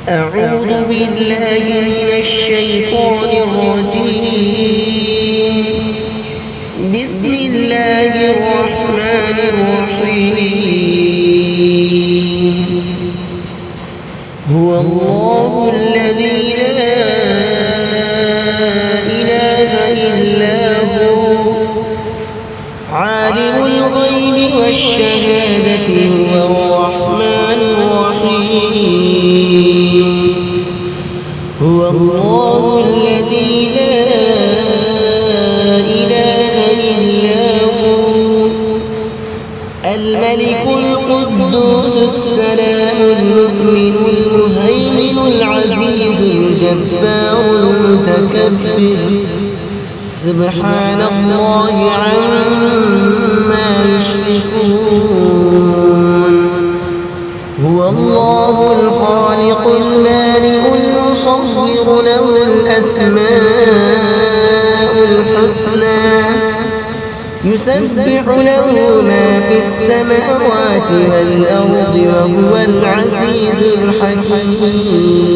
أعوذ بالله من الشيطان الرجيم. بسم الله الرحمن الرحيم. هو الله الذي لا إله إلا هو عالم الغيب والشهادة هو الرحمن الرحيم. هو الله الذي لا إله إلا هو الملك القدوس السلام المؤمن المهيمن العزيز الجبار المتكبر سبحان الله عما يشركون. هو الله الخالق المالك المصور له الأسماء الحسنى يسبح له ما في السماوات والأرض وهو العزيز الحكيم.